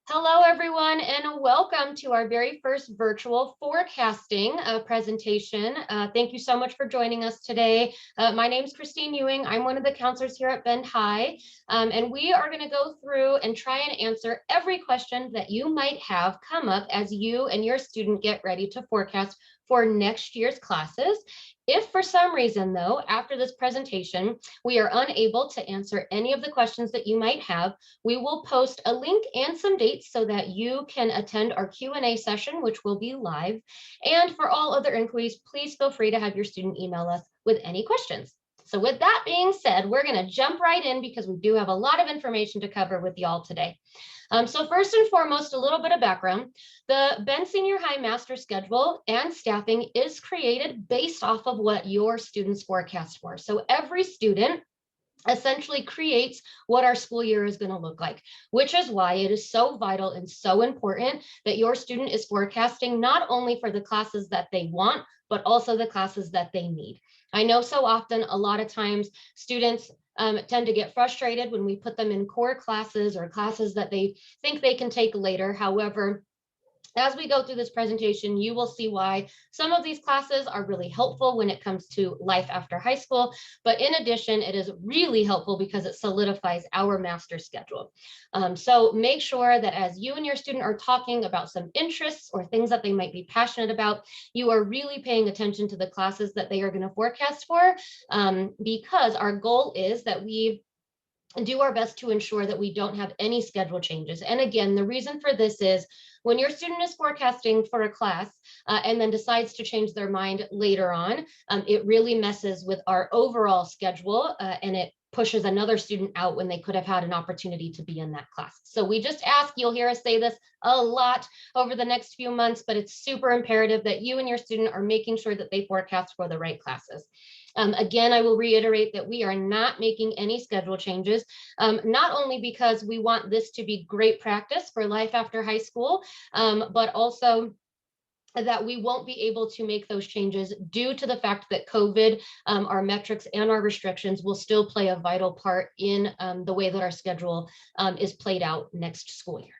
Hello, everyone, and welcome to our very first virtual forecasting presentation. Thank you so much for joining us today. My name is Christine Ewing. I'm one of the counselors here at Bend High, and we are going to go through and try and answer every question that you might have come up as you and your student get ready to forecast for next year's classes. If for some reason, though, after this presentation, we are unable to answer any of the questions that you might have, we will post a link and some dates so that you can attend our Q&A session, which will be live. And for all other inquiries, please feel free to have your student email us with any questions. So with that being said, we're going to jump right in because we do have a lot of information to cover with y'all today. So first and foremost, a little bit of background. The Bend Senior High master schedule and staffing is created based off of what your students forecast for. So every student essentially creates what our school year is going to look like, which is why it is so vital and so important that your student is forecasting not only for the classes that they want, but also the classes that they need. I know so often, a lot of times, students tend to get frustrated when we put them in core classes or classes that they think they can take later. However, as we go through this presentation, you will see why some of these classes are really helpful when it comes to life after high school. But in addition, it is really helpful because it solidifies our master schedule. So make sure that as you and your student are talking about some interests or things that they might be passionate about, you are really paying attention to the classes that they are going to forecast for, because our goal is that we do our best to ensure that we don't have any schedule changes. And again, the reason for this is when your student is forecasting for a class and then decides to change their mind later on, it really messes with our overall schedule and it pushes another student out when they could have had an opportunity to be in that class. So we just ask, you'll hear us say this a lot over the next few months, but it's super imperative that you and your student are making sure that they forecast for the right classes. Again, I will reiterate that we are not making any schedule changes, not only because we want this to be great practice for life after high school, but also that we won't be able to make those changes due to the fact that COVID, our metrics and our restrictions will still play a vital part in the way that our schedule is played out next school year.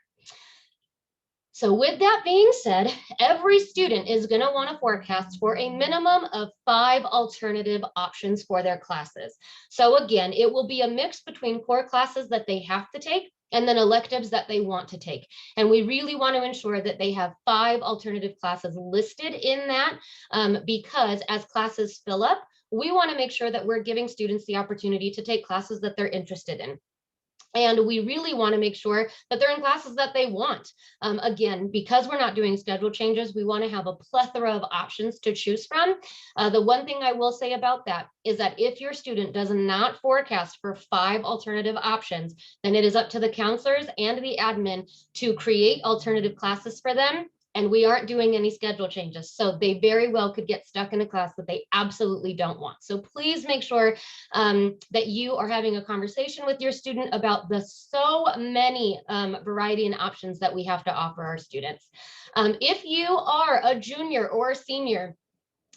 So with that being said, every student is going to want to forecast for a minimum of 5 alternative options for their classes. So again, it will be a mix between core classes that they have to take and then electives that they want to take. And we really want to ensure that they have 5 alternative classes listed in that because as classes fill up, we want to make sure that we're giving students the opportunity to take classes that they're interested in. And we really want to make sure that they're in classes that they want. Again, because we're not doing schedule changes, we want to have a plethora of options to choose from. The one thing I will say about that is that if your student does not forecast for 5 alternative options, then it is up to the counselors and the admin to create alternative classes for them. And we aren't doing any schedule changes. So they very well could get stuck in a class that they absolutely don't want. So please make sure that you are having a conversation with your student about the so many variety and options that we have to offer our students. If you are a junior or a senior,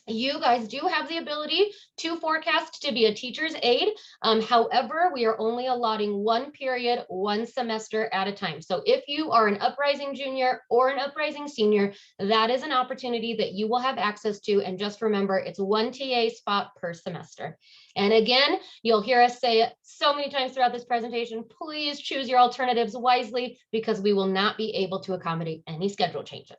you guys do have the ability to forecast to be a teacher's aide. However, we are only allotting one period, one semester at a time. So if you are an uprising junior or an uprising senior, that is an opportunity that you will have access to. And just remember, it's one TA spot per semester. And again, you'll hear us say it so many times throughout this presentation, please choose your alternatives wisely because we will not be able to accommodate any schedule changes.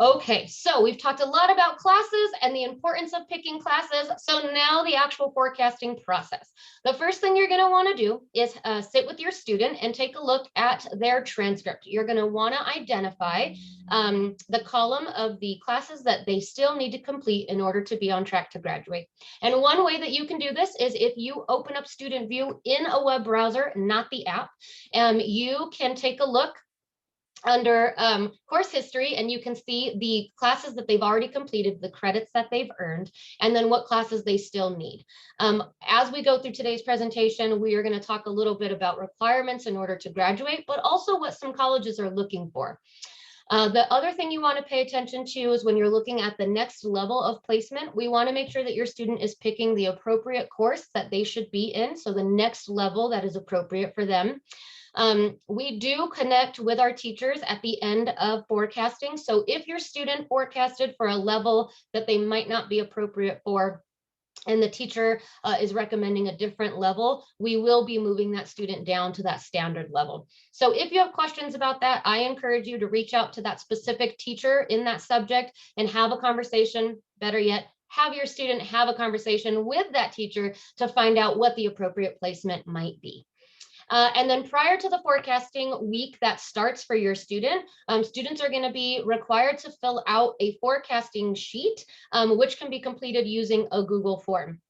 Okay, so we've talked a lot about classes and the importance of picking classes. So now the actual forecasting process. The first thing you're going to want to do is sit with your student and take a look at their transcript. You're going to want to identify the column of the classes that they still need to complete in order to be on track to graduate. And one way that you can do this is if you open up Student View in a web browser, not the app, you can take a look under course history, and you can see the classes that they've already completed, the credits that they've earned, and then what classes they still need. As we go through today's presentation, we are going to talk a little bit about requirements in order to graduate, but also what some colleges are looking for. The other thing you want to pay attention to is when you're looking at the next level of placement, we want to make sure that your student is picking the appropriate course that they should be in, so the next level that is appropriate for them. We do connect with our teachers at the end of forecasting. So if your student forecasted for a level that they might not be appropriate for, and the teacher is recommending a different level, we will be moving that student down to that standard level. So if you have questions about that, I encourage you to reach out to that specific teacher in that subject and have a conversation. Better yet, have your student have a conversation with that teacher to find out what the appropriate placement might be. And then prior to the forecasting week that starts for your student, students are going to be required to fill out a forecasting sheet, which can be completed using a Google form.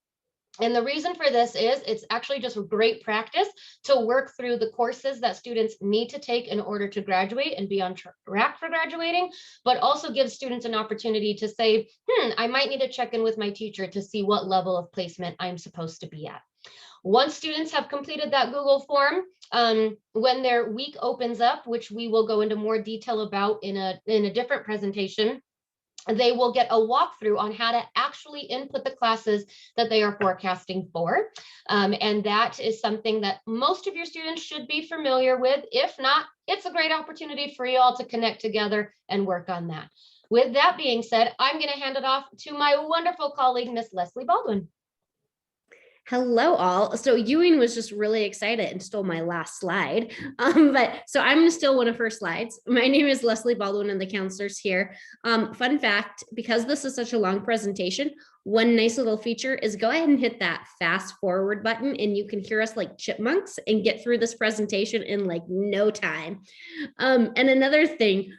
And the reason for this is it's actually just great practice to work through the courses that students need to take in order to graduate and be on track for graduating, but also gives students an opportunity to say, I might need to check in with my teacher to see what level of placement I'm supposed to be at. Once students have completed that Google form, when their week opens up, which we will go into more detail about in a different presentation, they will get a walkthrough on how to actually input the classes that they are forecasting for. And that is something that most of your students should be familiar with. If not, it's a great opportunity for you all to connect together and work on that. With that being said, I'm going to hand it off to my wonderful colleague, Miss Leslie Baldwin. Hello all. So Ewing was just really excited and stole my last slide. But so I'm gonna steal one of her slides. My name is Leslie Baldwin and the counselors here. Fun fact, because this is such a long presentation, one nice little feature is go ahead and hit that fast forward button and you can hear us like chipmunks and get through this presentation in like no time. And another thing,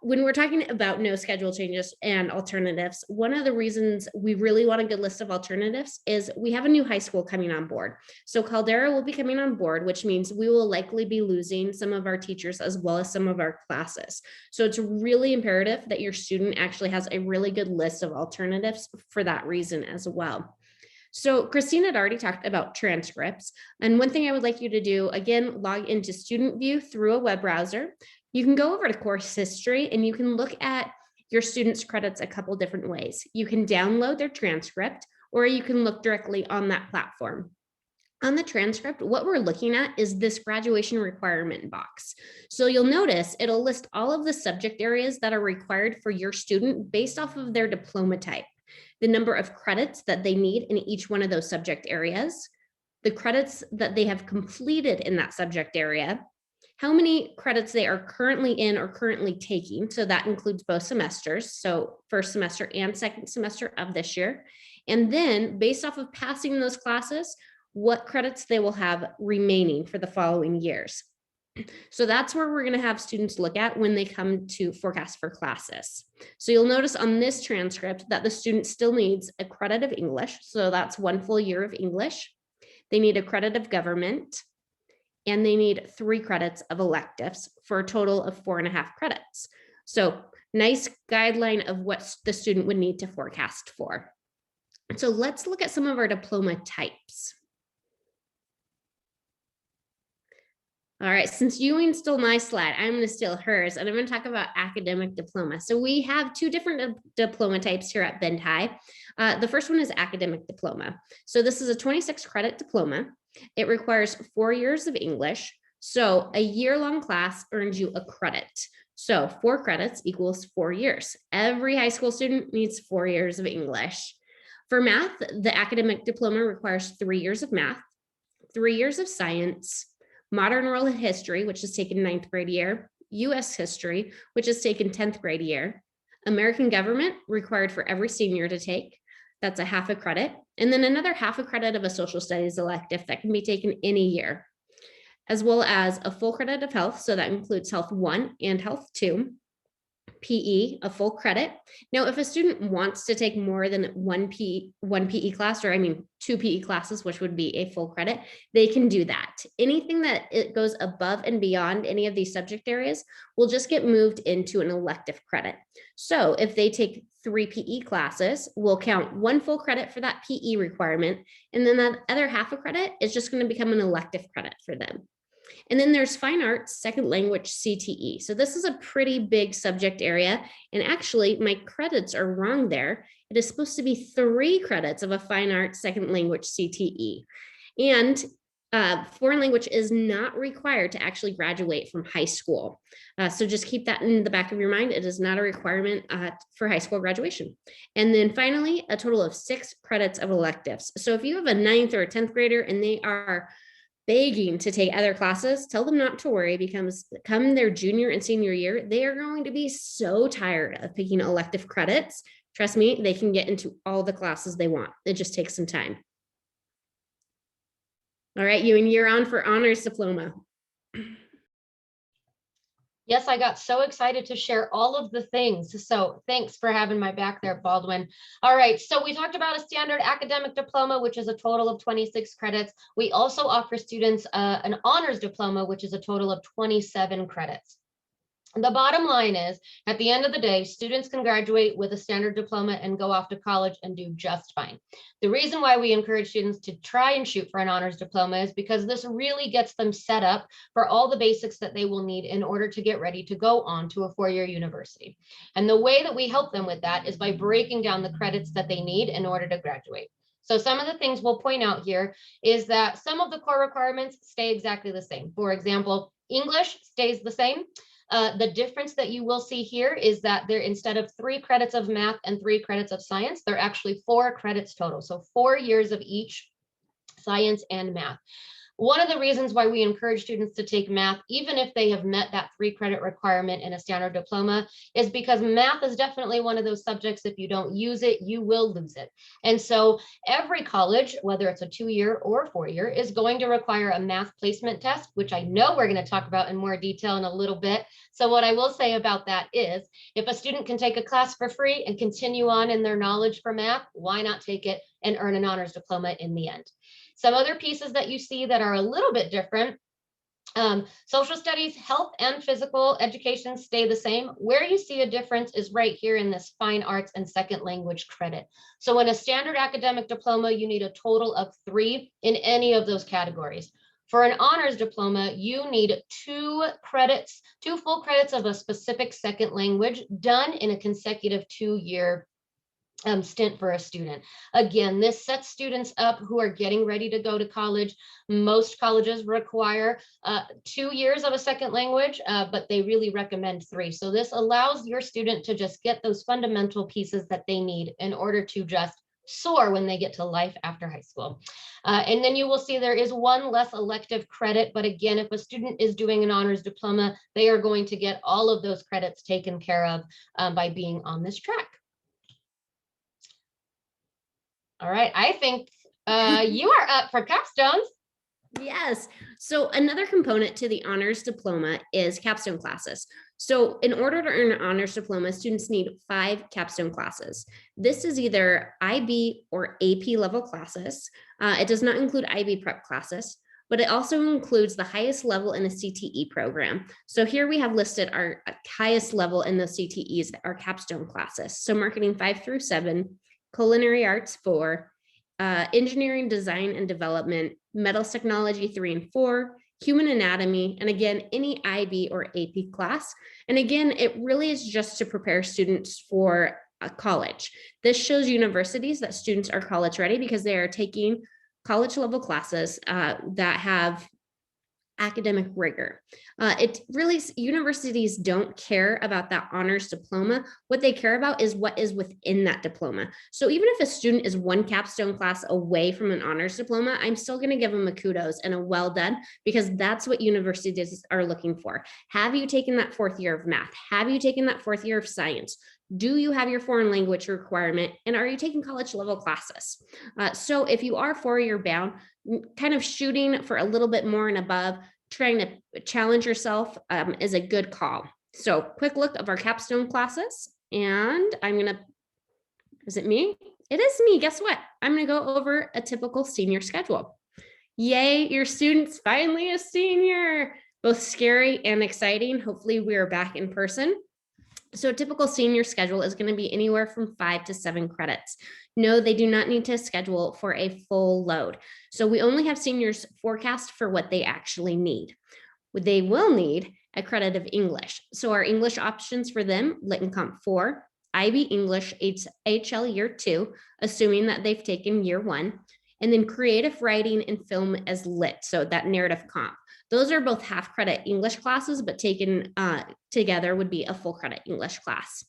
when we're talking about no schedule changes and alternatives, one of the reasons we really want a good list of alternatives is we have a new high school coming on board. So Caldera will be coming on board, which means we will likely be losing some of our teachers as well as some of our classes. So it's really imperative that your student actually has a really good list of alternatives for that reason as well. So Christine had already talked about transcripts. And one thing I would like you to do, again, log into Student View through a web browser. You can go over to course history and you can look at your students' credits a couple different ways. You can download their transcript or you can look directly on that platform. On the transcript, what we're looking at is this graduation requirement box. So you'll notice it'll list all of the subject areas that are required for your student based off of their diploma type, the number of credits that they need in each one of those subject areas, the credits that they have completed in that subject area, how many credits they are currently in or currently taking. So that includes both semesters, so first semester and second semester of this year. And then based off of passing those classes, what credits they will have remaining for the following years. So that's where we're going to have students look at when they come to forecast for classes. So you'll notice on this transcript that the student still needs a credit of English. So that's 1 full year of English. They need a credit of government, and they need 3 credits of electives for a total of 4.5 credits. So nice guideline of what the student would need to forecast for. So let's look at some of our diploma types. All right, since Ewing stole my slide, I'm going to steal hers, and I'm going to talk about academic diploma. So we have 2 different diploma types here at Bend High. The first one is academic diploma. So this is a 26 credit diploma. It requires 4 years of English. So a year-long class earns you a credit. So 4 credits equals 4 years. Every high school student needs 4 years of English. For math, the academic diploma requires 3 years of math, 3 years of science, modern world history, which is taken 9th grade year, US history, which is taken 10th grade year, American government required for every senior to take, that's a half a credit, and then another half a credit of a social studies elective that can be taken any year, as well as a full credit of health, so that includes health 1 and health 2, PE, a full credit. Now, if a student wants to take more than one PE class, or 2 PE classes, which would be a full credit, they can do that. Anything that it goes above and beyond any of these subject areas will just get moved into an elective credit. So if they take 3 PE classes, we'll count 1 full credit for that PE requirement, and then that other half a credit is just going to become an elective credit for them. And then there's fine arts, second language, CTE. So this is a pretty big subject area. And actually my credits are wrong there. It is supposed to be 3 credits of a fine arts, second language, CTE. And foreign language is not required to actually graduate from high school. So just keep that in the back of your mind. It is not a requirement for high school graduation. And then finally, a total of 6 credits of electives. So if you have a 9th or a 10th grader and they are begging to take other classes, tell them not to worry, because come their junior and senior year, they are going to be so tired of picking elective credits. Trust me, they can get into all the classes they want. It just takes some time. All right, Ewing, you're on for honors diploma. Yes, I got so excited to share all of the things. So thanks for having my back there, Baldwin. All right, so we talked about a standard academic diploma, which is a total of 26 credits. We also offer students an honors diploma, which is a total of 27 credits. The bottom line is, at the end of the day, students can graduate with a standard diploma and go off to college and do just fine. The reason why we encourage students to try and shoot for an honors diploma is because this really gets them set up for all the basics that they will need in order to get ready to go on to a 4-year university. And the way that we help them with that is by breaking down the credits that they need in order to graduate. So some of the things we'll point out here is that some of the core requirements stay exactly the same. For example, English stays the same. The difference that you will see here is that there, instead of 3 credits of math and 3 credits of science, there are actually 4 credits total. So 4 years of each, science and math. One of the reasons why we encourage students to take math, even if they have met that 3 credit requirement in a standard diploma, is because math is definitely one of those subjects, if you don't use it, you will lose it. And so every college, whether it's a 2-year or 4-year, is going to require a math placement test, which I know we're going to talk about in more detail in a little bit. So what I will say about that is, if a student can take a class for free and continue on in their knowledge for math, why not take it and earn an honors diploma in the end? Some other pieces that you see that are a little bit different, social studies, health and physical education stay the same. Where you see a difference is right here in this fine arts and second language credit. So in a standard academic diploma, you need a total of 3 in any of those categories. For an honors diploma, you need 2 credits, 2 full credits of a specific second language done in a consecutive 2-year stint for a student. Again, this sets students up who are getting ready to go to college. Most colleges require 2 years of a second language, but they really recommend 3. So this allows your student to just get those fundamental pieces that they need in order to just soar when they get to life after high school. And then you will see there is 1 less elective credit, but again, if a student is doing an honors diploma, they are going to get all of those credits taken care of by being on this track. All right, I think you are up for capstones. Yes. So another component to the honors diploma is capstone classes. So in order to earn an honors diploma, students need 5 capstone classes. This is either IB or AP level classes. It does not include IB prep classes, but it also includes the highest level in a CTE program. So here we have listed our highest level in the CTEs, our capstone classes. So marketing 5 through 7, culinary arts 4, engineering, design and development, metals technology 3 and 4, human anatomy, and again, any IB or AP class. And again, it really is just to prepare students for college. This shows universities that students are college ready because they are taking college level classes that have academic rigor. It really, universities don't care about that honors diploma. What they care about is what is within that diploma. So even if a student is 1 capstone class away from an honors diploma, I'm still going to give them a kudos and a well done, because that's what universities are looking for. Have you taken that 4th year of math? Have you taken that 4th year of science? Do you have your foreign language requirement? And are you taking college level classes? So if you are 4-year bound, kind of shooting for a little bit more and above, trying to challenge yourself is a good call. So quick look of our capstone classes. And is it me? It is me. Guess what? I'm going to go over a typical senior schedule. Yay, your student's finally a senior. Both scary and exciting. Hopefully we are back in person. So a typical senior schedule is going to be anywhere from 5 to 7 credits. No, they do not need to schedule for a full load. So we only have seniors forecast for what they actually need. They will need a credit of English. So our English options for them, Lit and Comp 4, IB English HL Year 2, assuming that they've taken Year 1, and then creative writing and film as lit, so that narrative comp. Those are both half credit English classes, but taken together would be a full credit English class.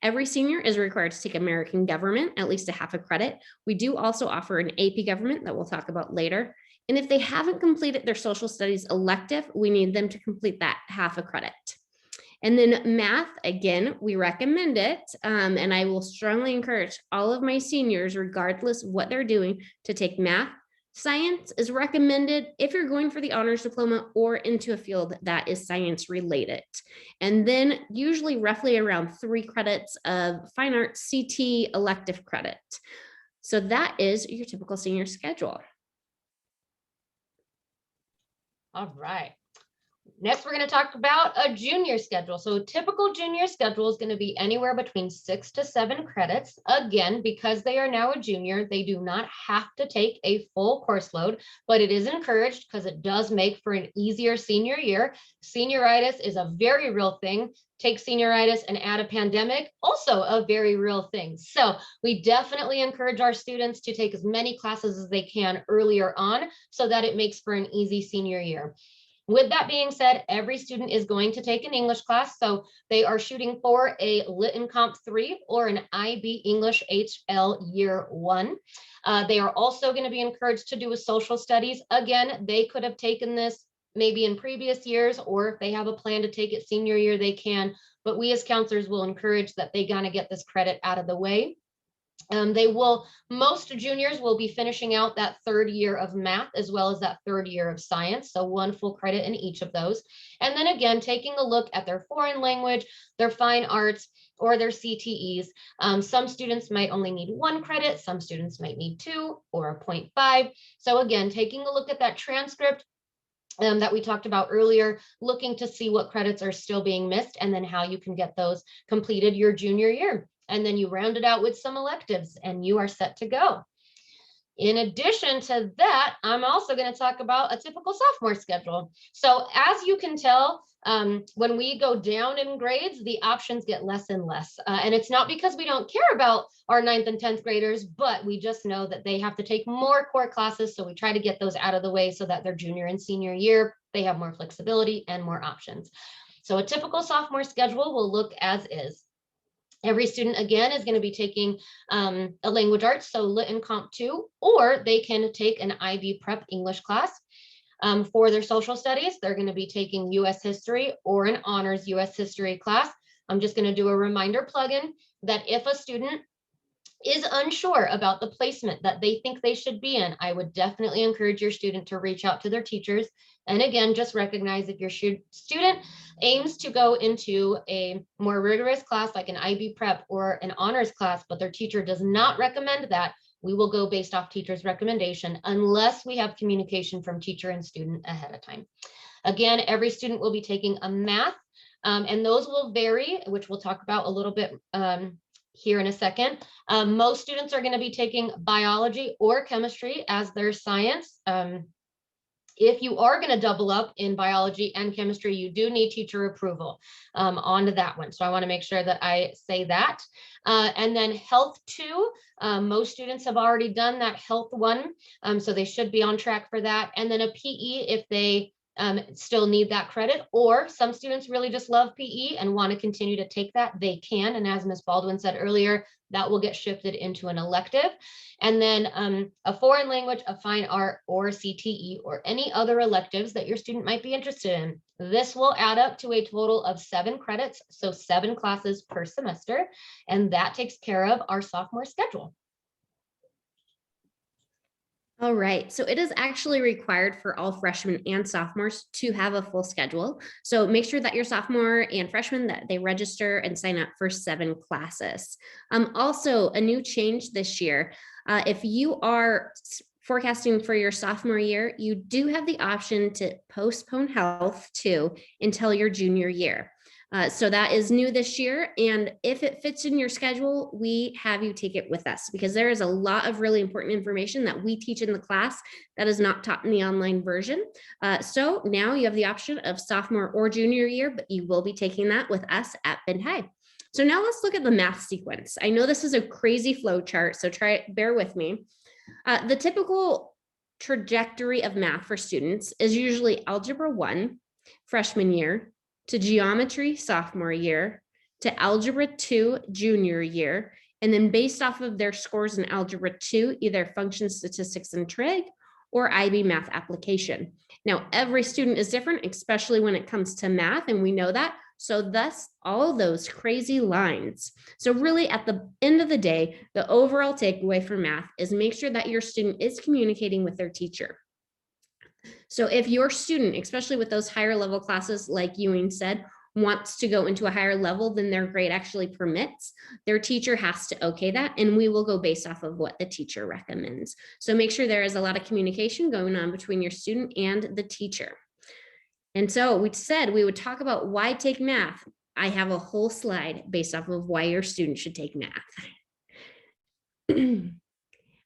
Every senior is required to take American Government, at least a half a credit. We do also offer an AP Government that we'll talk about later. And if they haven't completed their social studies elective, we need them to complete that half a credit. And then math, again, we recommend it. And I will strongly encourage all of my seniors, regardless of what they're doing, to take math. Science is recommended if you're going for the honors diploma or into a field that is science related. And then usually roughly around 3 credits of fine arts CT elective credit. So that is your typical senior schedule. All right. Next, we're going to talk about a junior schedule. So a typical junior schedule is going to be anywhere between 6 to 7 credits. Again, because they are now a junior, they do not have to take a full course load, but it is encouraged because it does make for an easier senior year. Senioritis is a very real thing. Take senioritis and add a pandemic, also a very real thing. So we definitely encourage our students to take as many classes as they can earlier on so that it makes for an easy senior year. With that being said, every student is going to take an English class. So they are shooting for a Lit and Comp 3 or an IB English HL Year 1. They are also going to be encouraged to do a social studies. Again, they could have taken this maybe in previous years, or if they have a plan to take it senior year, they can. But we as counselors will encourage that they gotta get this credit out of the way. Most juniors will be finishing out that 3rd year of math as well as that 3rd year of science. So 1 full credit in each of those. And then again, taking a look at their foreign language, their fine arts, or their CTEs. Some students might only need 1 credit. Some students might need 2 or a 0.5. So again, taking a look at that transcript that we talked about earlier, looking to see what credits are still being missed and then how you can get those completed your junior year. And then you round it out with some electives and you are set to go. In addition to that, I'm also going to talk about a typical sophomore schedule. So as you can tell, when we go down in grades, the options get less and less. And it's not because we don't care about our 9th and 10th graders, but we just know that they have to take more core classes. So we try to get those out of the way so that their junior and senior year, they have more flexibility and more options. So a typical sophomore schedule will look as is. Every student, again, is going to be taking a language arts, so Lit and Comp 2, or they can take an IB Prep English class. For their social studies, they're going to be taking US History or an honors US History class. I'm just going to do a reminder plugin that if a student is unsure about the placement that they think they should be in, I would definitely encourage your student to reach out to their teachers. And again, just recognize if your student aims to go into a more rigorous class like an IB Prep or an honors class, but their teacher does not recommend that, we will go based off teacher's recommendation unless we have communication from teacher and student ahead of time. Again, every student will be taking a math, and those will vary, which we'll talk about a little bit here in a second. Most students are going to be taking biology or chemistry as their science. If you are going to double up in biology and chemistry, you do need teacher approval onto that one. So I want to make sure that I say that. And then health 2, most students have already done that health 1, so they should be on track for that. And then a PE if they still need that credit, or some students really just love PE and want to continue to take that, they can. And as Ms. Baldwin said earlier, that will get shifted into an elective. And then a foreign language, a fine art, or CTE, or any other electives that your student might be interested in. This will add up to a total of 7 credits, so 7 classes per semester, and that takes care of our sophomore schedule. All right, so it is actually required for all freshmen and sophomores to have a full schedule. So make sure that your sophomore and freshman that they register and sign up for 7 classes. Also, a new change this year, if you are forecasting for your sophomore year, you do have the option to postpone health 2 until your junior year. So that is new this year. And if it fits in your schedule, we have you take it with us because there is a lot of really important information that we teach in the class that is not taught in the online version. So now you have the option of sophomore or junior year, but you will be taking that with us at Bend High. So now let's look at the math sequence. I know this is a crazy flow chart, so bear with me. The typical trajectory of math for students is usually Algebra 1, freshman year, to geometry, sophomore year, to Algebra 2, junior year, and then based off of their scores in Algebra 2, either function, statistics, and trig, or IB math application. Now, every student is different, especially when it comes to math, and we know that. So thus, all those crazy lines. So really, at the end of the day, the overall takeaway for math is make sure that your student is communicating with their teacher. So if your student, especially with those higher level classes, like Ewing said, wants to go into a higher level than their grade actually permits, their teacher has to okay that, and we will go based off of what the teacher recommends. So make sure there is a lot of communication going on between your student and the teacher. And so we said we would talk about why take math. I have a whole slide based off of why your student should take math.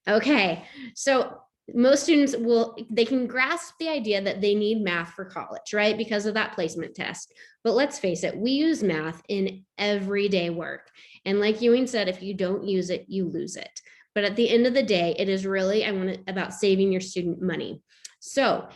Okay, so most students they can grasp the idea that they need math for college, right? Because of that placement test. But let's face it, we use math in everyday work. And like Ewing said, if you don't use it, you lose it. But at the end of the day, it is really about saving your student money. So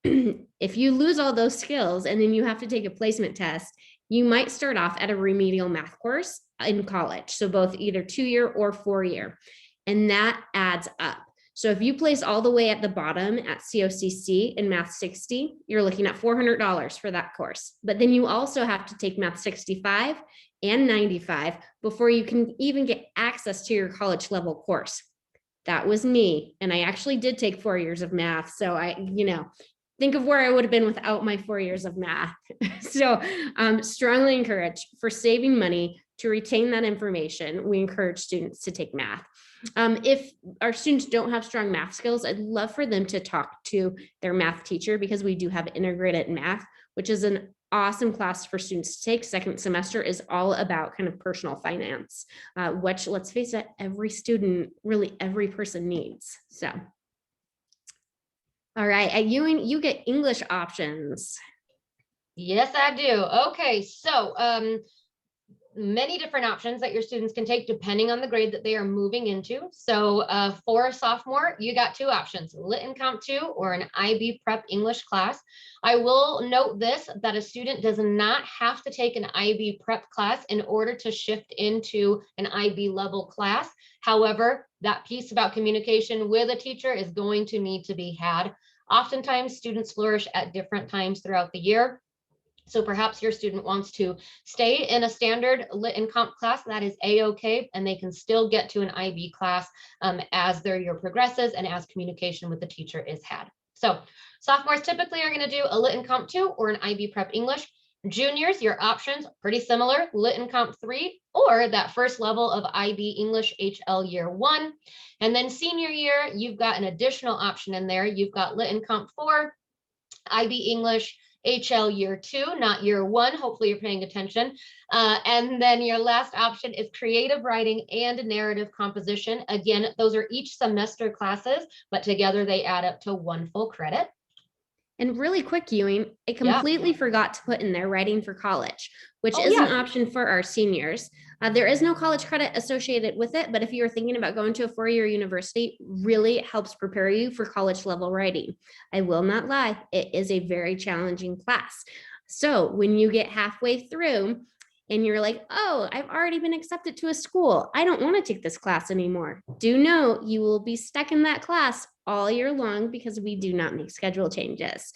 if you lose all those skills and then you have to take a placement test, you might start off at a remedial math course in college. So both either 2-year or 4-year, and that adds up. So if you place all the way at the bottom at COCC in Math 60, you're looking at $400 for that course. But then you also have to take Math 65 and 95 before you can even get access to your college level course. That was me. And I actually did take 4 years of math. So think of where I would have been without my 4 years of math. So strongly encourage for saving money to retain that information. We encourage students to take math. If our students don't have strong math skills, I'd love for them to talk to their math teacher, because we do have integrated math, which is an awesome class for students to take. Second semester is all about kind of personal finance, which, let's face it, every student, really every person needs. So, all right, at Ewing, you get English options. Yes, I do. Okay, so many different options that your students can take depending on the grade that they are moving into. So for a sophomore, you got 2 options, Lit and Comp 2 or an IB Prep English class. I will note this, that a student does not have to take an IB Prep class in order to shift into an IB level class. However, that piece about communication with a teacher is going to need to be had. Oftentimes, students flourish at different times throughout the year. So perhaps your student wants to stay in a standard Lit and Comp class, that is a-okay, and they can still get to an IB class as their year progresses and as communication with the teacher is had. So sophomores typically are going to do a Lit and Comp 2 or an IB Prep English. Juniors, your options pretty similar, Lit and Comp 3 or that first level of IB English HL year 1. And then senior year, you've got an additional option in there. You've got Lit and Comp 4, IB English HL year 2, not year 1. Hopefully you're paying attention. And then your last option is creative writing and narrative composition. Again, those are each semester classes, but together they add up to 1 full credit. And really quick, Ewing, I completely forgot to put in there writing for college, which is an option for our seniors. There is no college credit associated with it, but if you're thinking about going to a 4-year university, really helps prepare you for college level writing. I will not lie, it is a very challenging class. So when you get halfway through and you're like, oh, I've already been accepted to a school, I don't want to take this class anymore. Do know you will be stuck in that class all year long because we do not make schedule changes.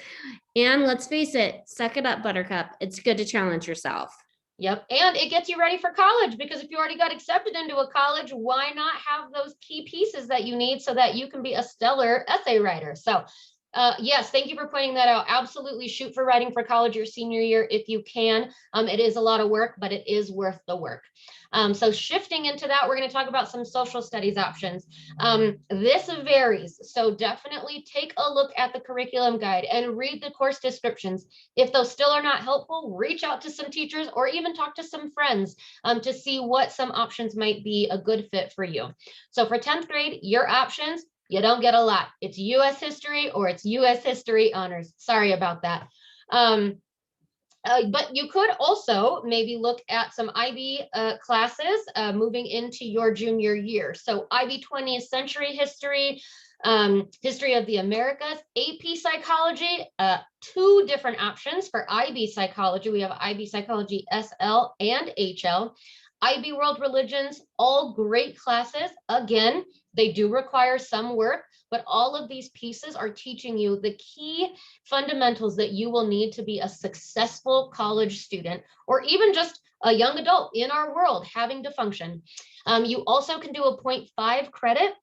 And let's face it, suck it up, Buttercup. It's good to challenge yourself. Yep, and it gets you ready for college, because if you already got accepted into a college, why not have those key pieces that you need so that you can be a stellar essay writer? So yes, thank you for pointing that out. Absolutely shoot for writing for college your senior year if you can. It is a lot of work, but it is worth the work. So shifting into that, we're going to talk about some social studies options. This varies, so definitely take a look at the curriculum guide and read the course descriptions. If those still are not helpful, reach out to some teachers or even talk to some friends to see what some options might be a good fit for you. So for 10th grade, your options, you don't get a lot. It's U.S. history or it's U.S. history honors. Sorry about that. But you could also maybe look at some IB classes moving into your junior year. So IB 20th century history, history of the Americas, AP psychology, 2 different options for IB psychology. We have IB psychology SL and HL. IB world religions, all great classes. Again, they do require some work, but all of these pieces are teaching you the key fundamentals that you will need to be a successful college student, or even just a young adult in our world having to function. You also can do a 0.5 credit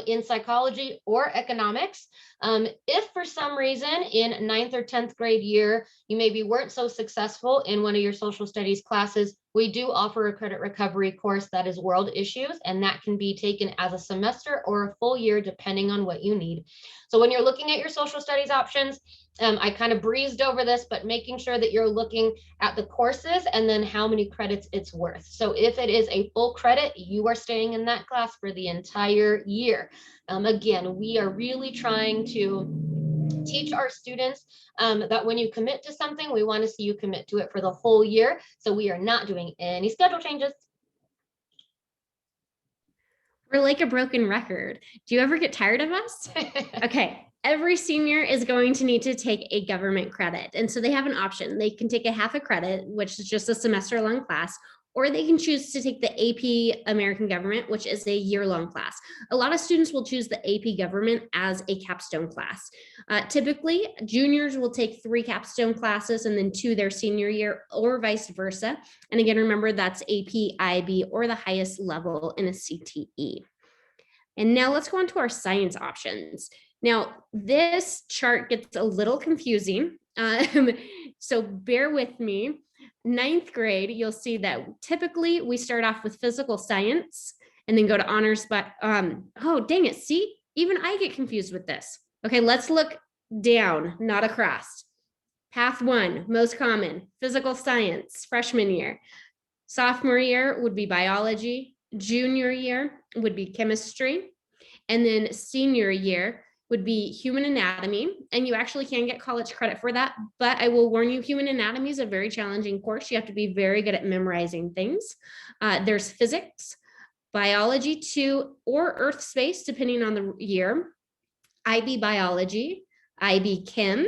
in psychology or economics. If for some reason in 9th or 10th grade year, you maybe weren't so successful in one of your social studies classes, we do offer a credit recovery course that is world issues, and that can be taken as a semester or a full year, depending on what you need. So when you're looking at your social studies options, I kind of breezed over this, but making sure that you're looking at the courses and then how many credits it's worth. So if it is a full credit, you are staying in that class for the entire year. Again, we are really trying to teach our students that when you commit to something, we want to see you commit to it for the whole year. So we are not doing any schedule changes. We're like a broken record. Do you ever get tired of us? Okay. Every senior is going to need to take a government credit. And so they have an option. They can take a half a credit, which is just a semester long class, or they can choose to take the AP American Government, which is a year-long class. A lot of students will choose the AP Government as a capstone class. Typically, juniors will take 3 capstone classes and then 2 their senior year, or vice versa. And again, remember that's AP, IB, or the highest level in a CTE. And now let's go on to our science options. Now, this chart gets a little confusing, so bear with me. 9th grade, you'll see that typically we start off with physical science and then go to honors, but oh, dang it, see? Even I get confused with this. Okay, let's look down, not across. Path 1, most common, physical science, freshman year. Sophomore year would be biology. Junior year would be chemistry. And then senior year would be human anatomy, and you actually can get college credit for that, but I will warn you, human anatomy is a very challenging course. You have to be very good at memorizing things. There's physics, biology 2, or earth space, depending on the year, IB biology, IB chem,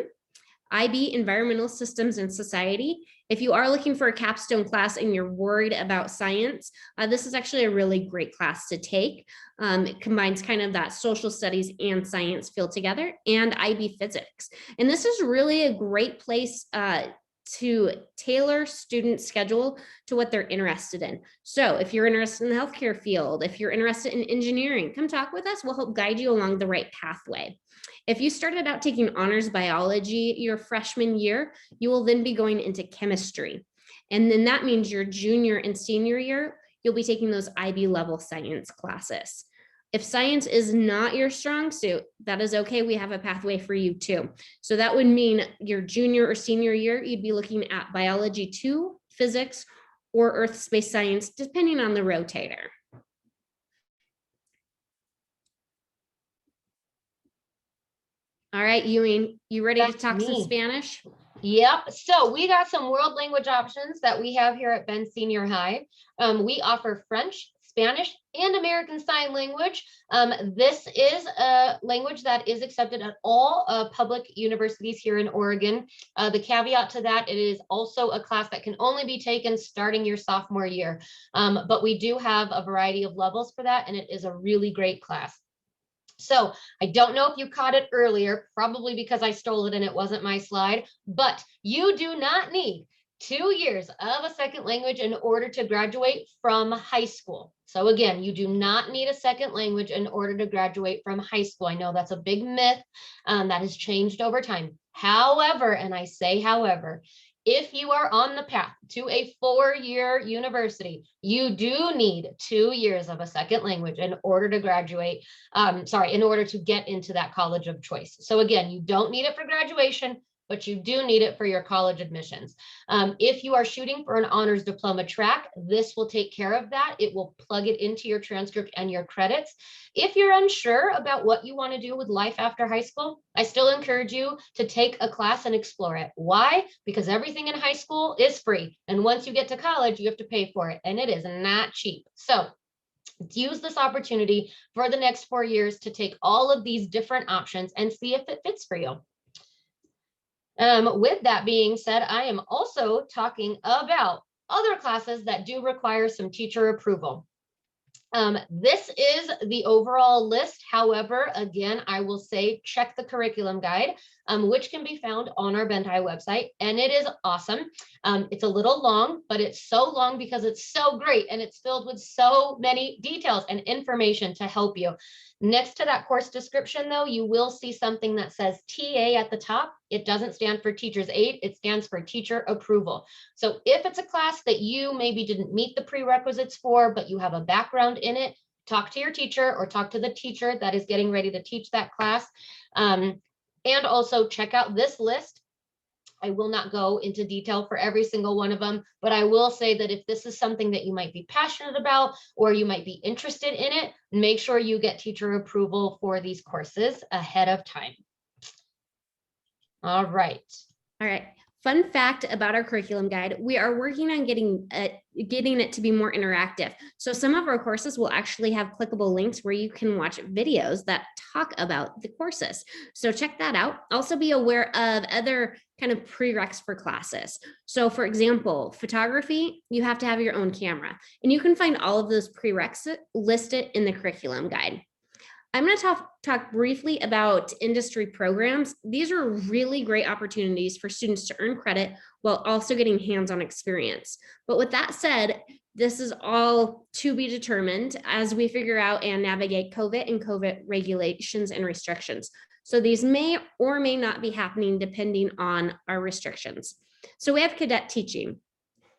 IB environmental systems and society. If you are looking for a capstone class and you're worried about science, this is actually a really great class to take. It combines kind of that social studies and science feel together, and IB physics. And this is really a great place to tailor student schedule to what they're interested in. So if you're interested in the healthcare field, if you're interested in engineering, come talk with us. We'll help guide you along the right pathway. If you started out taking honors biology your freshman year, you will then be going into chemistry. And then that means your junior and senior year, you'll be taking those IB level science classes. If science is not your strong suit, that is okay. We have a pathway for you too. So that would mean your junior or senior year, you'd be looking at biology 2, physics, or earth space science, depending on the rotator. All right, Ewing, you ready to talk some Spanish? Yep. So we got some world language options that we have here at Bend Senior High. We offer French, Spanish, and American Sign Language. This is a language that is accepted at all public universities here in Oregon. The caveat to that, it is also a class that can only be taken starting your sophomore year. But we do have a variety of levels for that, and it is a really great class. So I don't know if you caught it earlier, probably because I stole it and it wasn't my slide, but you do not need 2 years of a second language in order to graduate from high school. So again, you do not need a second language in order to graduate from high school. I know that's a big myth that has changed over time. However, and I say however, if you are on the path to a 4-year university, you do need 2 years of a second language in order to graduate, in order to get into that college of choice. So again, you don't need it for graduation, but you do need it for your college admissions. If you are shooting for an honors diploma track, this will take care of that. It will plug it into your transcript and your credits. If you're unsure about what you want to do with life after high school, I still encourage you to take a class and explore it. Why? Because everything in high school is free. And once you get to college, you have to pay for it. And it is not cheap. So use this opportunity for the next 4 years to take all of these different options and see if it fits for you. With that being said, I am also talking about other classes that do require some teacher approval. This is the overall list. However, again, I will say check the curriculum guide, which can be found on our Bend High website, and it is awesome. It's a little long, but it's so long because it's so great and it's filled with so many details and information to help you. Next to that course description, though, you will see something that says TA at the top. It doesn't stand for teacher's aid, it stands for teacher approval. So if it's a class that you maybe didn't meet the prerequisites for, but you have a background in it, talk to your teacher or talk to the teacher that is getting ready to teach that class. And also check out this list. I will not go into detail for every single one of them, but I will say that if this is something that you might be passionate about or you might be interested in it, make sure you get teacher approval for these courses ahead of time. All right. All right. Fun fact about our curriculum guide, we are working on getting it to be more interactive. So some of our courses will actually have clickable links where you can watch videos that talk about the courses. So check that out. Also be aware of other kind of prereqs for classes. So for example, photography, you have to have your own camera, and you can find all of those prereqs listed in the curriculum guide. I'm going to talk briefly about industry programs. These are really great opportunities for students to earn credit while also getting hands-on experience. But with that said, this is all to be determined as we figure out and navigate COVID and COVID regulations and restrictions. So these may or may not be happening depending on our restrictions. So we have cadet teaching.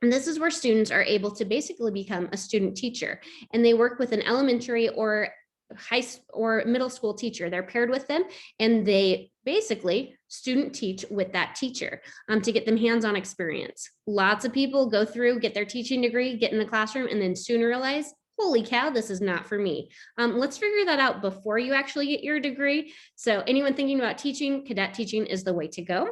And this is where students are able to basically become a student teacher, and they work with an elementary or high or middle school teacher. They're paired with them and they basically student teach with that teacher to get them hands-on experience. Lots of people go through, get their teaching degree, get in the classroom, and then soon realize, holy cow, this is not for me. Let's figure that out before you actually get your degree. So anyone thinking about teaching, cadet teaching is the way to go.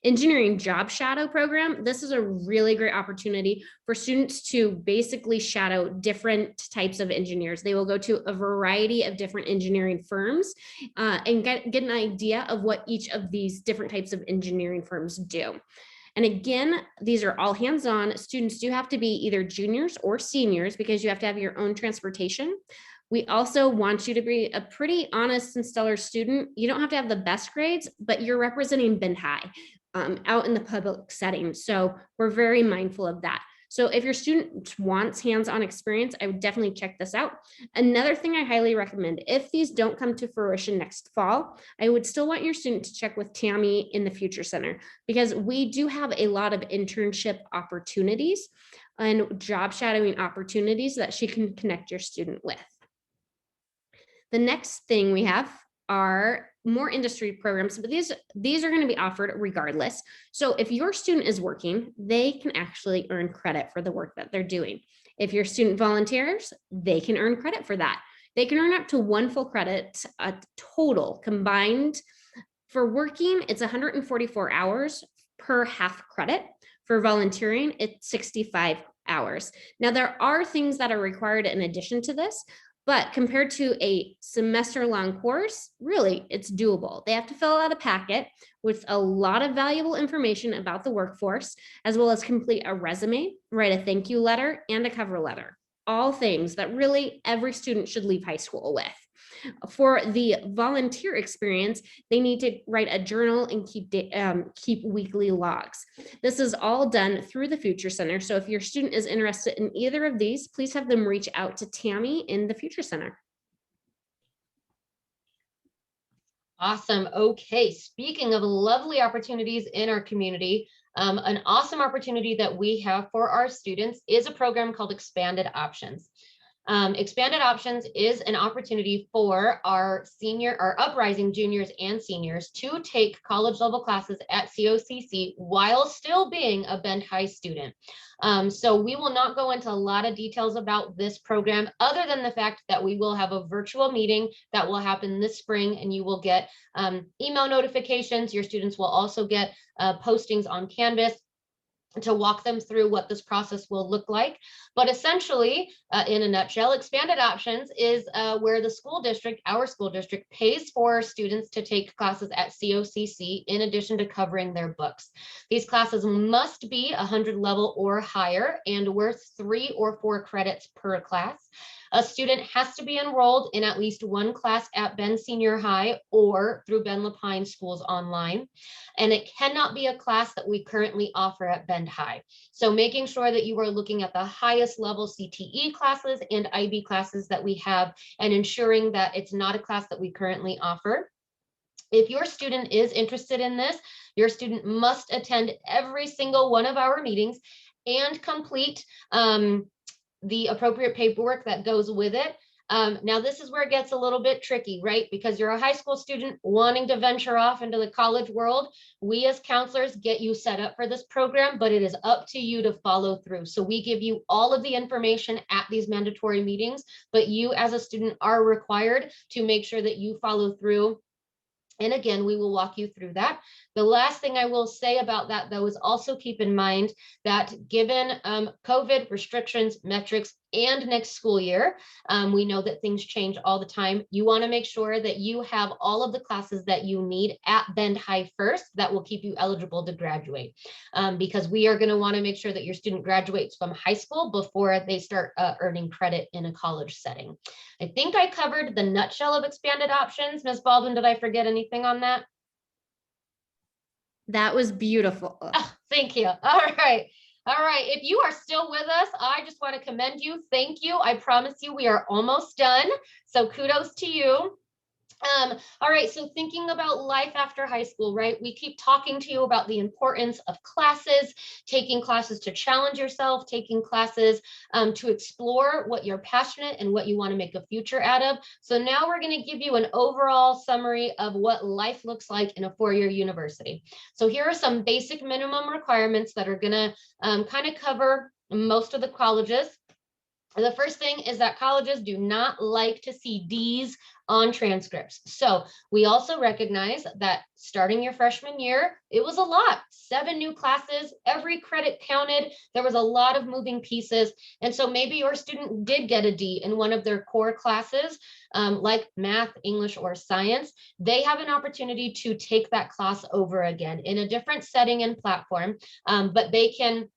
Engineering job shadow program. This is a really great opportunity for students to basically shadow different types of engineers. They will go to a variety of different engineering firms and get an idea of what each of these different types of engineering firms do. And again, these are all hands-on. Students do have to be either juniors or seniors because you have to have your own transportation. We also want you to be a pretty honest and stellar student. You don't have to have the best grades, but you're representing Bend High out in the public setting. So we're very mindful of that. So if your student wants hands-on experience, I would definitely check this out. Another thing I highly recommend, if these don't come to fruition next fall, I would still want your student to check with Tammy in the Future Center, because we do have a lot of internship opportunities and job shadowing opportunities that she can connect your student with. The next thing we have are more industry programs, but these are going to be offered regardless. So if your student is working, they can actually earn credit for the work that they're doing. If your student volunteers, they can earn credit for that. They can earn up to 1 full credit total combined. For working, it's 144 hours per half credit. For volunteering, it's 65 hours. Now, there are things that are required in addition to this, but compared to a semester-long course, really, it's doable. They have to fill out a packet with a lot of valuable information about the workforce, as well as complete a resume, write a thank you letter, and a cover letter. All things that really every student should leave high school with. For the volunteer experience, they need to write a journal and keep weekly logs. This is all done through the Future Center. So if your student is interested in either of these, please have them reach out to Tammy in the Future Center. Awesome. Okay. Speaking of lovely opportunities in our community, an awesome opportunity that we have for our students is a program called Expanded Options. Expanded options is an opportunity for our uprising juniors and seniors to take college level classes at COCC while still being a Bend High student. So we will not go into a lot of details about this program other than the fact that we will have a virtual meeting that will happen this spring, and you will get email notifications. Your students will also get postings on Canvas to walk them through what this process will look like. But essentially, in a nutshell, expanded options is where the school district, our school district, pays for students to take classes at COCC in addition to covering their books. These classes must be 100 level or higher and worth 3 or 4 credits per class. A student has to be enrolled in at least one class at Bend Senior High or through Bend Lapine Schools online. And it cannot be a class that we currently offer at Bend High. So making sure that you are looking at the highest level CTE classes and IB classes that we have, and ensuring that it's not a class that we currently offer. If your student is interested in this, your student must attend every single one of our meetings and complete the appropriate paperwork that goes with it. Now, this is where it gets a little bit tricky, right? Because you're a high school student wanting to venture off into the college world. We as counselors get you set up for this program, but it is up to you to follow through. So we give you all of the information at these mandatory meetings, but you as a student are required to make sure that you follow through. And again, we will walk you through that. The last thing I will say about that, though, is also keep in mind that given COVID restrictions, metrics, and next school year, we know that things change all the time. You want to make sure that you have all of the classes that you need at Bend High first that will keep you eligible to graduate, because we are going to want to make sure that your student graduates from high school before they start earning credit in a college setting. I think I covered the nutshell of expanded options. Ms. Baldwin, did I forget anything on that? That was beautiful. Oh, thank you. All right. All right. If you are still with us, I just want to commend you. Thank you. I promise you we are almost done. So kudos to you. All right, so thinking about life after high school, right? We keep talking to you about the importance of classes, taking classes to challenge yourself, taking classes to explore what you're passionate and what you want to make a future out of. So now we're going to give you an overall summary of what life looks like in a four-year university. So here are some basic minimum requirements that are going to kind of cover most of the colleges. The first thing is that colleges do not like to see D's on transcripts. So we also recognize that starting your freshman year, it was a lot, 7 new classes, every credit counted. There was a lot of moving pieces. And so maybe your student did get a D in one of their core classes, like math, English, or science. They have an opportunity to take that class over again in a different setting and platform, but they can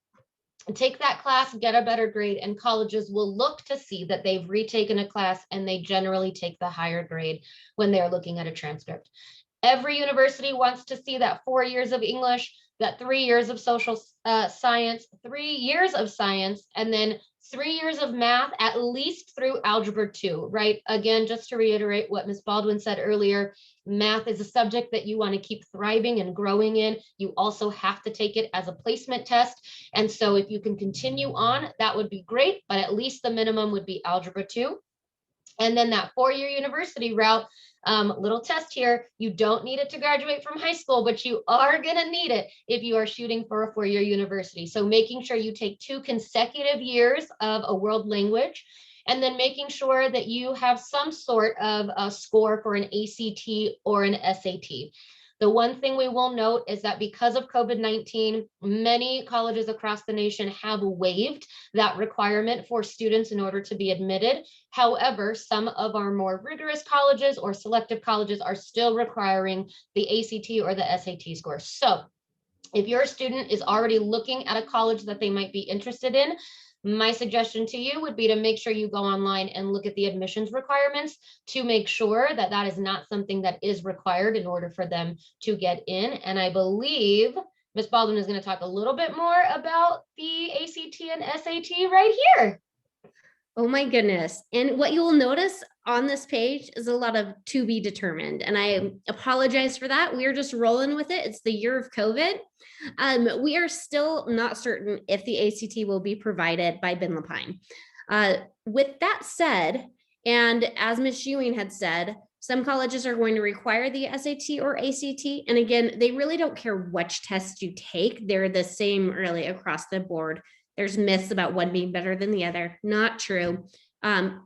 take that class, get a better grade, and colleges will look to see that they've retaken a class, and they generally take the higher grade when they're looking at a transcript. Every university wants to see that 4 years of English, that 3 years of social science, 3 years of science, and then 3 years of math, at least through Algebra 2, right? Again, just to reiterate what Ms. Baldwin said earlier, math is a subject that you want to keep thriving and growing in. You also have to take it as a placement test. And so if you can continue on, that would be great, but at least the minimum would be Algebra 2. And then that 4-year university route, little test here, you don't need it to graduate from high school, but you are going to need it if you are shooting for a 4-year university. So making sure you take 2 consecutive years of a world language, and then making sure that you have some sort of a score for an ACT or an SAT. The one thing we will note is that because of COVID-19, many colleges across the nation have waived that requirement for students in order to be admitted. However, some of our more rigorous colleges or selective colleges are still requiring the ACT or the SAT score. So if your student is already looking at a college that they might be interested in, my suggestion to you would be to make sure you go online and look at the admissions requirements to make sure that that is not something that is required in order for them to get in. And I believe Ms. Baldwin is going to talk a little bit more about the ACT and SAT right here. Oh my goodness. And what you will notice on this page is a lot of to be determined. And I apologize for that. We're just rolling with it. It's the year of COVID. We are still not certain if the ACT will be provided by Bend Lapine. With that said, and as Ms. Ewing had said, some colleges are going to require the SAT or ACT. And again, they really don't care which test you take. They're the same really across the board. There's myths about one being better than the other. Not true.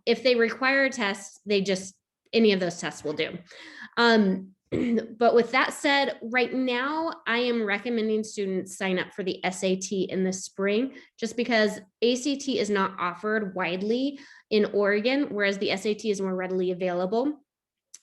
If they require a test, any of those tests will do. But with that said, right now, I am recommending students sign up for the SAT in the spring, just because ACT is not offered widely in Oregon, whereas the SAT is more readily available.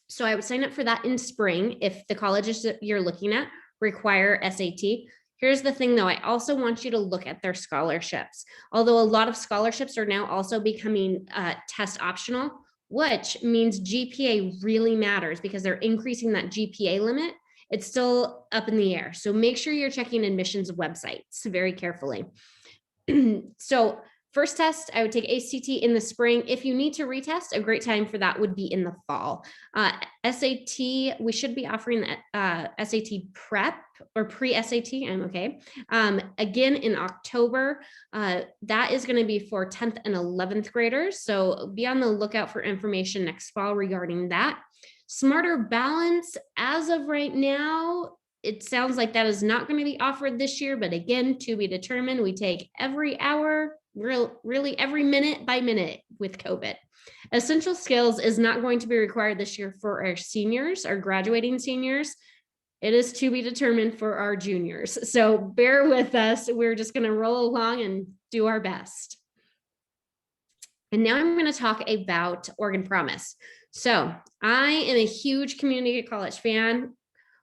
So I would sign up for that in spring if the colleges that you're looking at require SAT. Here's the thing though, I also want you to look at their scholarships. Although a lot of scholarships are now also becoming test optional, which means GPA really matters because they're increasing that GPA limit. It's still up in the air. So make sure you're checking admissions websites very carefully. So first test, I would take ACT in the spring. If you need to retest, a great time for that would be in the fall. SAT, we should be offering SAT prep or pre-SAT, I'm okay. Again, in October, that is gonna be for 10th and 11th graders. So be on the lookout for information next fall regarding that. Smarter Balance, as of right now, it sounds like that is not going to be offered this year, but again, to be determined. We take every hour, really every minute by minute with COVID. Essential Skills is not going to be required this year for our seniors, our graduating seniors. It is to be determined for our juniors. So bear with us. We're just going to roll along and do our best. And now I'm going to talk about Oregon Promise. So I am a huge community college fan.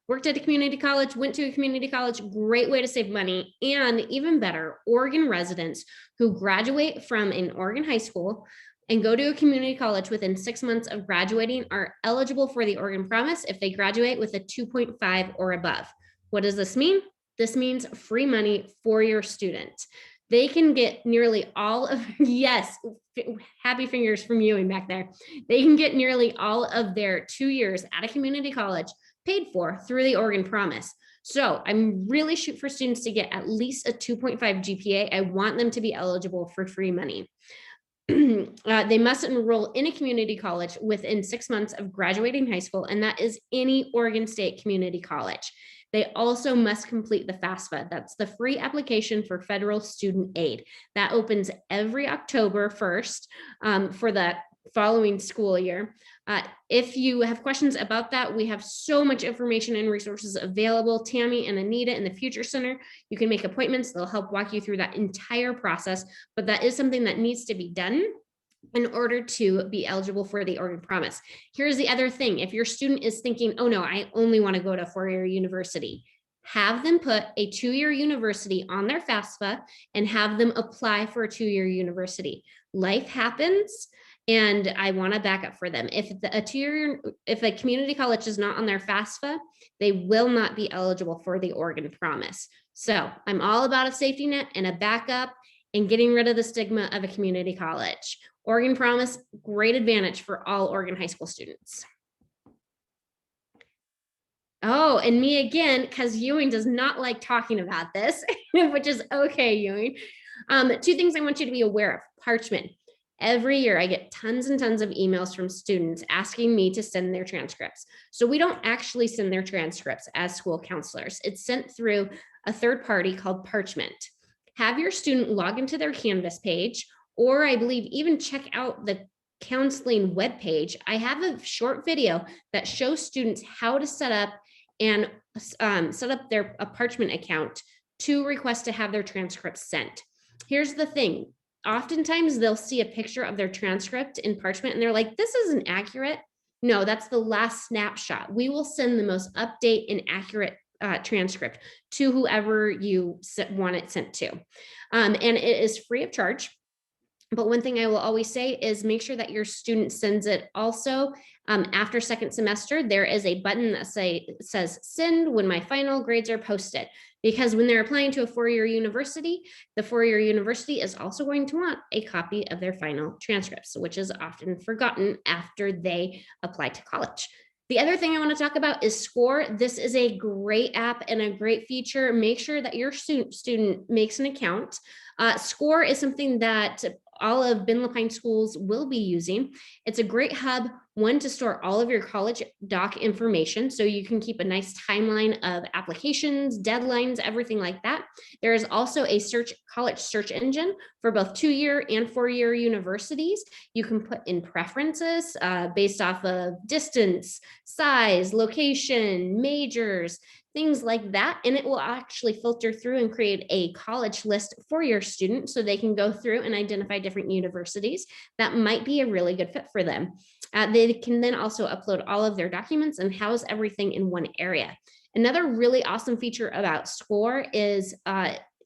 Worked at a community college, went to a community college, great way to save money. And even better, Oregon residents who graduate from an Oregon high school and go to a community college within 6 months of graduating are eligible for the Oregon Promise if they graduate with a 2.5 or above. What does this mean? This means free money for your student. They can get nearly all of, yes, happy fingers from Ewing back there. They can get nearly all of their 2 years at a community college paid for through the Oregon Promise. So I'm really shooting for students to get at least a 2.5 GPA. I want them to be eligible for free money. They must enroll in a community college within 6 months of graduating high school, and that is any Oregon State community college. They also must complete the FAFSA. That's the free application for federal student aid. That opens every October 1st for the following school year. If you have questions about that, we have so much information and resources available. Tammy and Anita in the Future Center, you can make appointments. They'll help walk you through that entire process, but that is something that needs to be done in order to be eligible for the Oregon Promise. Here's the other thing. If your student is thinking, oh no, I only want to go to a four-year university, have them put a 2-year university on their FAFSA and have them apply for a 2-year university. Life happens. And I want to back up for them. If a community college is not on their FAFSA, they will not be eligible for the Oregon Promise. So I'm all about a safety net and a backup and getting rid of the stigma of a community college. Oregon Promise, great advantage for all Oregon high school students. Oh, and me again, because Ewing does not like talking about this, which is okay, Ewing. 2 things I want you to be aware of. Parchment. Every year I get tons and tons of emails from students asking me to send their transcripts. So we don't actually send their transcripts as school counselors. It's sent through a third party called Parchment. Have your student log into their Canvas page, or I believe even check out the counseling webpage. I have a short video that shows students how to set up and set up a Parchment account to request to have their transcripts sent. Here's the thing. Oftentimes they'll see a picture of their transcript in Parchment and they're like, this isn't accurate. No, that's the last snapshot. We will send the most update and accurate transcript to whoever you want it sent to. And it is free of charge. But one thing I will always say is make sure that your student sends it also after second semester. There is a button that says send when my final grades are posted, because when they're applying to a 4-year university, the 4-year university is also going to want a copy of their final transcripts, which is often forgotten after they apply to college. The other thing I want to talk about is SCORE. This is a great app and a great feature. Make sure that your student makes an account. SCORE is something that all of Ben Lapine schools will be using. It's a great hub, one, to store all of your college doc information, so you can keep a nice timeline of applications, deadlines, everything like that. There is also a college search engine for both 2-year and 4-year universities. You can put in preferences based off of distance, size, location, majors, things like that. And it will actually filter through and create a college list for your student so they can go through and identify different universities that might be a really good fit for them. They can then also upload all of their documents and house everything in one area. Another really awesome feature about SCORE is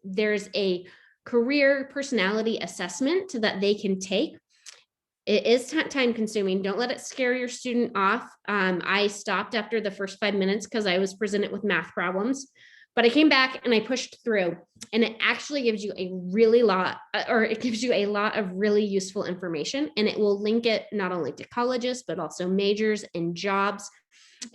there's a career personality assessment that they can take. It is time consuming. Don't let it scare your student off. I stopped after the first 5 minutes because I was presented with math problems, but I came back and I pushed through, and it actually gives you it gives you a lot of really useful information, and it will link it not only to colleges, but also majors and jobs.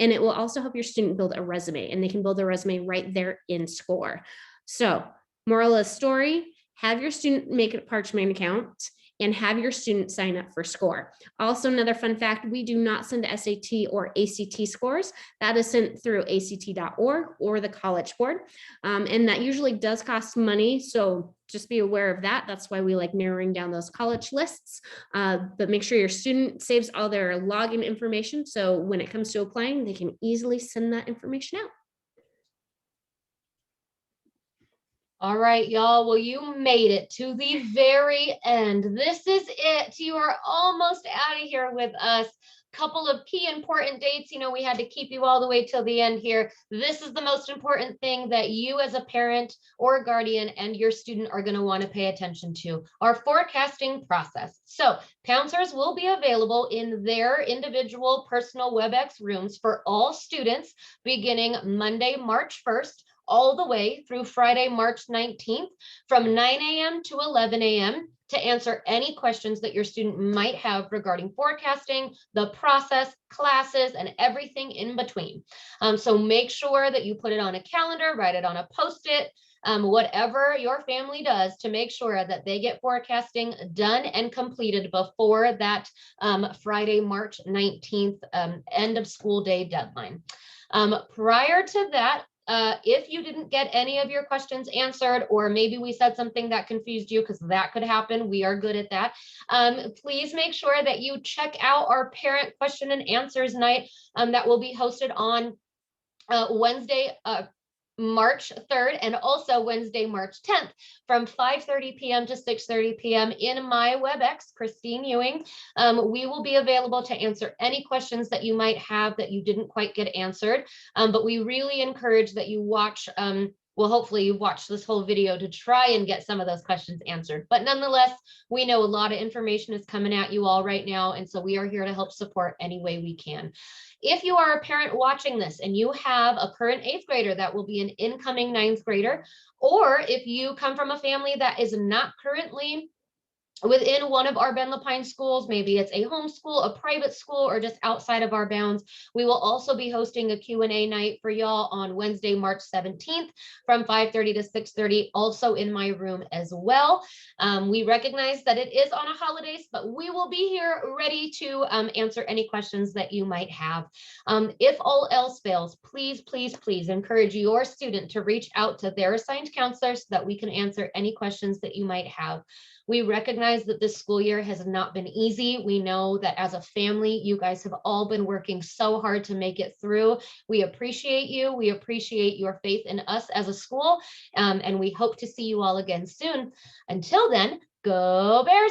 And it will also help your student build a resume, and they can build a resume right there in SCORE. So, moral of the story, have your student make a Parchment account and have your student sign up for SCORE. Also, another fun fact, we do not send SAT or ACT scores. That is sent through act.org or the College Board. And that usually does cost money, so just be aware of that. That's why we like narrowing down those college lists. But make sure your student saves all their login information, so when it comes to applying, they can easily send that information out. All right, y'all. Well, you made it to the very end. This is it. You are almost out of here with us. Couple of key important dates. You know, we had to keep you all the way till the end here. This is the most important thing that you as a parent or guardian and your student are going to want to pay attention to, our forecasting process. So counselors will be available in their individual personal WebEx rooms for all students beginning Monday, March 1st. All the way through Friday, March 19th from 9 a.m. to 11 a.m. to answer any questions that your student might have regarding forecasting, the process, classes, and everything in between. So make sure that you put it on a calendar, write it on a Post-it, whatever your family does to make sure that they get forecasting done and completed before that Friday, March 19th end of school day deadline. Prior to that, if you didn't get any of your questions answered, or maybe we said something that confused you, because that could happen, we are good at that. Please make sure that you check out our parent question and answers night that will be hosted on Wednesday, March 3rd, and also Wednesday, March 10th from 5:30 p.m. to 6:30 p.m. in my WebEx, Christine Ewing. We will be available to answer any questions that you might have that you didn't quite get answered, but we really encourage that you watch well, hopefully you watched this whole video to try and get some of those questions answered. But nonetheless, we know a lot of information is coming at you all right now, and so we are here to help support any way we can. If you are a parent watching this and you have a current 8th grader that will be an incoming 9th grader, or if you come from a family that is not currently within one of our Ben Lapine schools, maybe it's a homeschool, a private school, or just outside of our bounds, we will also be hosting a Q&A night for y'all on Wednesday, March 17th from 5:30 to 6:30, also in my room as well. We recognize that it is on a holidays, but we will be here ready to answer any questions that you might have. If all else fails, please, please, please encourage your student to reach out to their assigned counselor so that we can answer any questions that you might have. We recognize that this school year has not been easy. We know that as a family, you guys have all been working so hard to make it through. We appreciate you. We appreciate your faith in us as a school, and we hope to see you all again soon. Until then, go Bears!